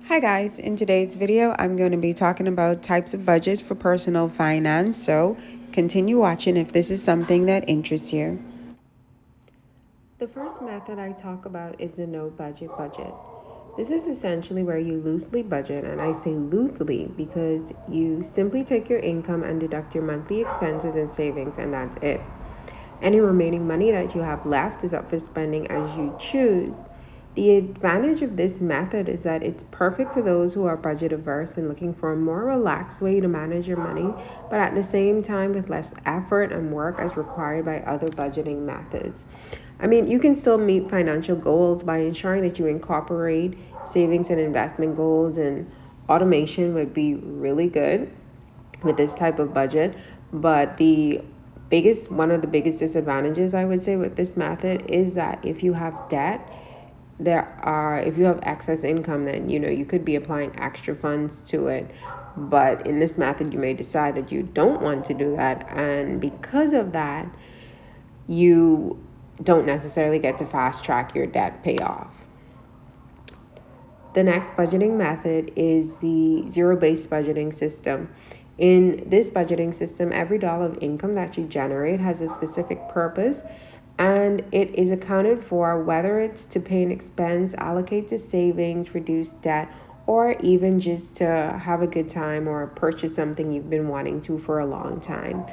Hi guys, in today's video I'm going to be talking about types of budgets for personal finance, so continue watching if this is something that interests you. The first method I talk about is the no budget budget. This is essentially where you loosely budget, and I say loosely because you simply take your income and deduct your monthly expenses and savings, and that's it. Any remaining money that you have left is up for spending as you choose. The advantage of this method is that it's perfect for those who are budget averse and looking for a more relaxed way to manage your money, but at the same time with less effort and work as required by other budgeting methods. You can still meet financial goals by ensuring that you incorporate savings and investment goals, and automation would be really good with this type of budget. But one of the biggest disadvantages I would say with this method is that if you have debt, if you have excess income, then you could be applying extra funds to it. But in this method, you may decide that you don't want to do that, and because of that, you don't necessarily get to fast track your debt payoff. The next budgeting method is the zero-based budgeting system. In this budgeting system, every dollar of income that you generate has a specific purpose, and it is accounted for, whether it's to pay an expense, allocate to savings, reduce debt, or even just to have a good time or purchase something you've been wanting to for a long time.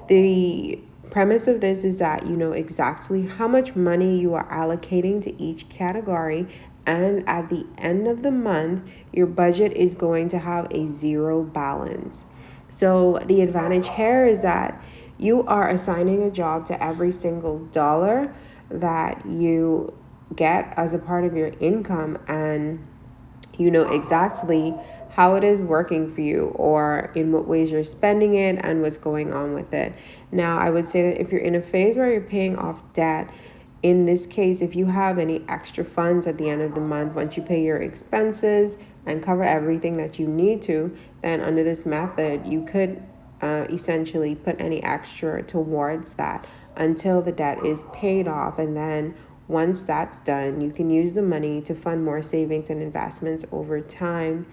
The premise of this is that you know exactly how much money you are allocating to each category, and at the end of the month, your budget is going to have a zero balance. So the advantage here is that you are assigning a job to every single dollar that you get as a part of your income, and you know exactly how it is working for you, or in what ways you're spending it and what's going on with it. Now, I would say that if you're in a phase where you're paying off debt, in this case, if you have any extra funds at the end of the month, once you pay your expenses and cover everything that you need to, then under this method, you could essentially put any extra towards that until the debt is paid off. And then once that's done, you can use the money to fund more savings and investments over time.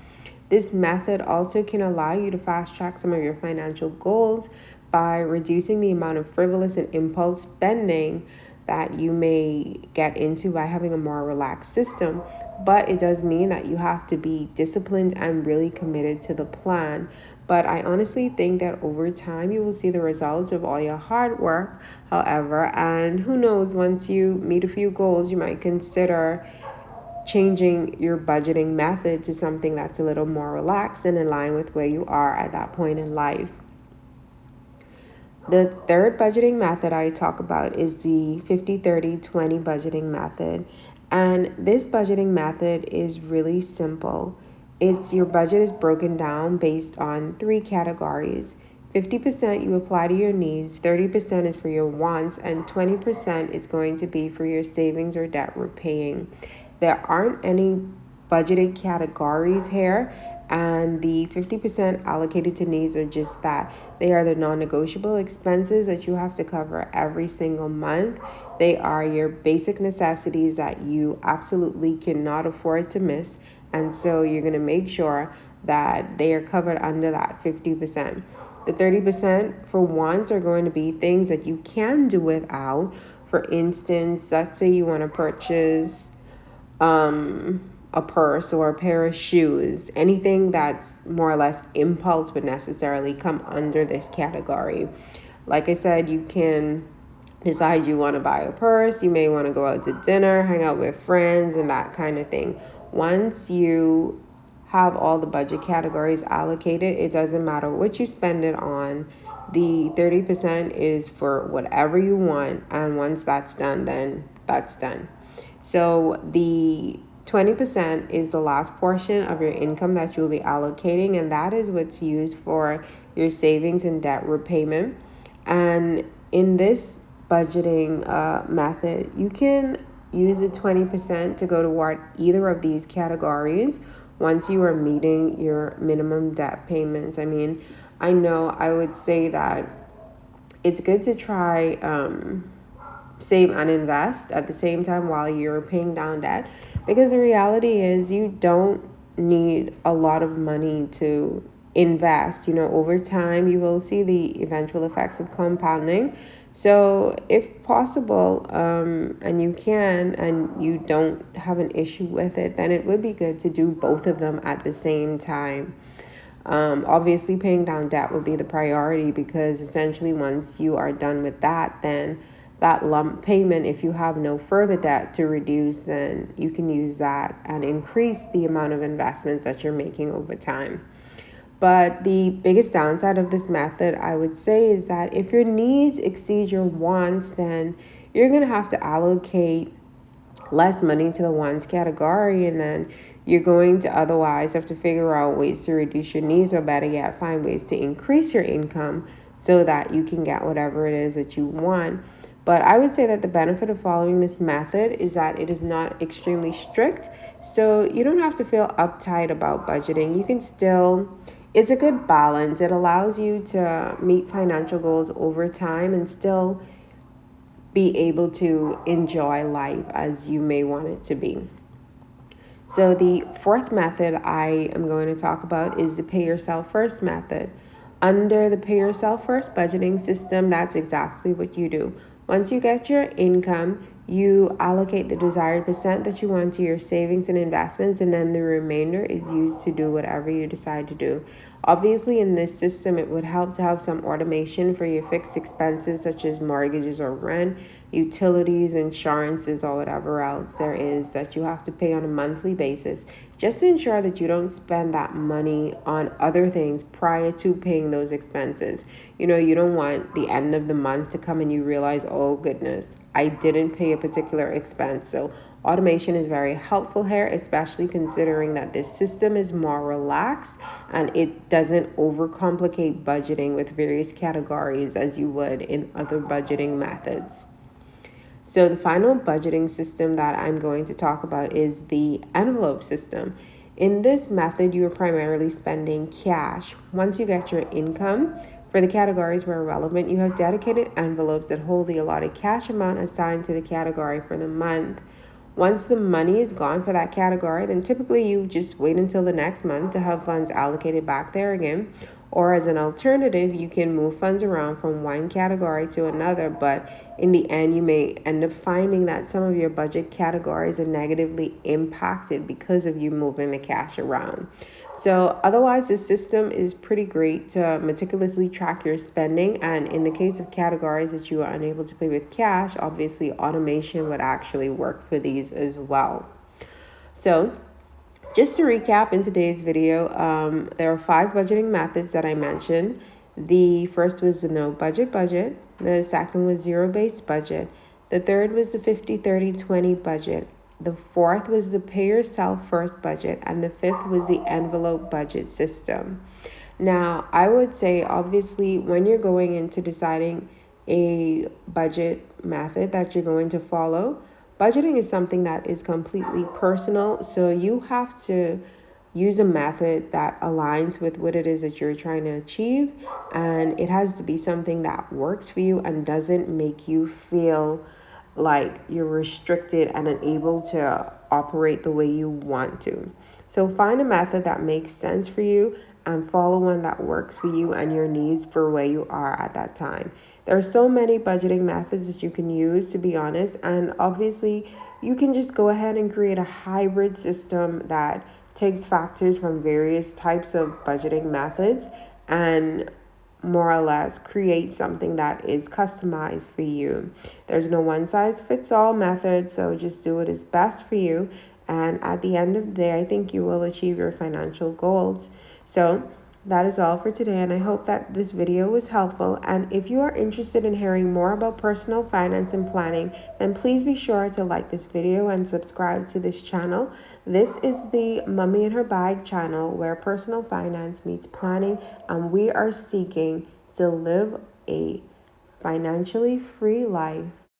This method also can allow you to fast track some of your financial goals by reducing the amount of frivolous and impulse spending that you may get into by having a more relaxed system. But it does mean that you have to be disciplined and really committed to the plan. But I honestly think that over time you will see the results of all your hard work, however, and who knows, once you meet a few goals, you might consider changing your budgeting method to something that's a little more relaxed and in line with where you are at that point in life. The third budgeting method I talk about is the 50-30-20 budgeting method. And this budgeting method is really simple. Your budget is broken down based on three categories. 50% you apply to your needs, 30% is for your wants, and 20% is going to be for your savings or debt repaying. There aren't any budgeted categories here, and the 50% allocated to needs are just that. They are the non-negotiable expenses that you have to cover every single month. They are your basic necessities that you absolutely cannot afford to miss, and so you're going to make sure that they are covered under that 50%. The 30% for wants are going to be things that you can do without. For instance, let's say you want to purchase a purse or a pair of shoes. Anything that's more or less impulse would necessarily come under this category. Like I said, you can decide you want to buy a purse, you may want to go out to dinner, hang out with friends, and that kind of thing. Once you have all the budget categories allocated, it doesn't matter what you spend it on. The 30% is for whatever you want, and once that's done, then that's done. So the 20% is the last portion of your income that you'll be allocating, and that is what's used for your savings and debt repayment. And in this budgeting method, you can use the 20% to go toward either of these categories once you are meeting your minimum debt payments. I know I would say that it's good to try save and invest at the same time while you're paying down debt, because the reality is you don't need a lot of money to invest. Over time, you will see the eventual effects of compounding. So if possible, and you can, and you don't have an issue with it, then it would be good to do both of them at the same time. Obviously, paying down debt would be the priority, because essentially once you are done with that, then that lump payment, if you have no further debt to reduce, then you can use that and increase the amount of investments that you're making over time. But the biggest downside of this method, I would say, is that if your needs exceed your wants, then you're going to have to allocate less money to the wants category, and then you're going to otherwise have to figure out ways to reduce your needs, or better yet, find ways to increase your income so that you can get whatever it is that you want. But I would say that the benefit of following this method is that it is not extremely strict. So you don't have to feel uptight about budgeting. You can still, it's a good balance. It allows you to meet financial goals over time and still be able to enjoy life as you may want it to be. So the fourth method I am going to talk about is the pay yourself first method. Under the pay yourself first budgeting system, that's exactly what you do. Once you get your income, you allocate the desired percent that you want to your savings and investments, and then the remainder is used to do whatever you decide to do. Obviously, in this system, it would help to have some automation for your fixed expenses, such as mortgages or rent, utilities, insurances, or whatever else there is that you have to pay on a monthly basis, just to ensure that you don't spend that money on other things prior to paying those expenses. You don't want the end of the month to come and you realize, oh goodness, I didn't pay a particular expense. So automation is very helpful here, especially considering that this system is more relaxed and it doesn't overcomplicate budgeting with various categories as you would in other budgeting methods. So the final budgeting system that I'm going to talk about is the envelope system. In this method, you are primarily spending cash. Once you get your income, for the categories where relevant, you have dedicated envelopes that hold the allotted cash amount assigned to the category for the month. Once the money is gone for that category, then typically you just wait until the next month to have funds allocated back there again. Or as an alternative, you can move funds around from one category to another, but in the end, you may end up finding that some of your budget categories are negatively impacted because of you moving the cash around. So otherwise, this system is pretty great to meticulously track your spending. And in the case of categories that you are unable to pay with cash, obviously automation would actually work for these as well. So just to recap in today's video, there are 5 budgeting methods that I mentioned. The first was the no budget budget. The second was zero-based budget. The third was the 50-30-20 budget. The fourth was the pay yourself first budget. And the fifth was the envelope budget system. Now, I would say, obviously, when you're going into deciding a budget method that you're going to follow, budgeting is something that is completely personal, so you have to use a method that aligns with what it is that you're trying to achieve, and it has to be something that works for you and doesn't make you feel like you're restricted and unable to operate the way you want to. So find a method that makes sense for you and follow one that works for you and your needs for where you are at that time. There are so many budgeting methods that you can use, to be honest, and obviously you can just go ahead and create a hybrid system that takes factors from various types of budgeting methods and more or less create something that is customized for you. There's no one size fits all method, so just do what is best for you. And at the end of the day, I think you will achieve your financial goals. So that is all for today, and I hope that this video was helpful. And if you are interested in hearing more about personal finance and planning, then please be sure to like this video and subscribe to this channel. This is the Mummy in Her Bag channel, where personal finance meets planning, and we are seeking to live a financially free life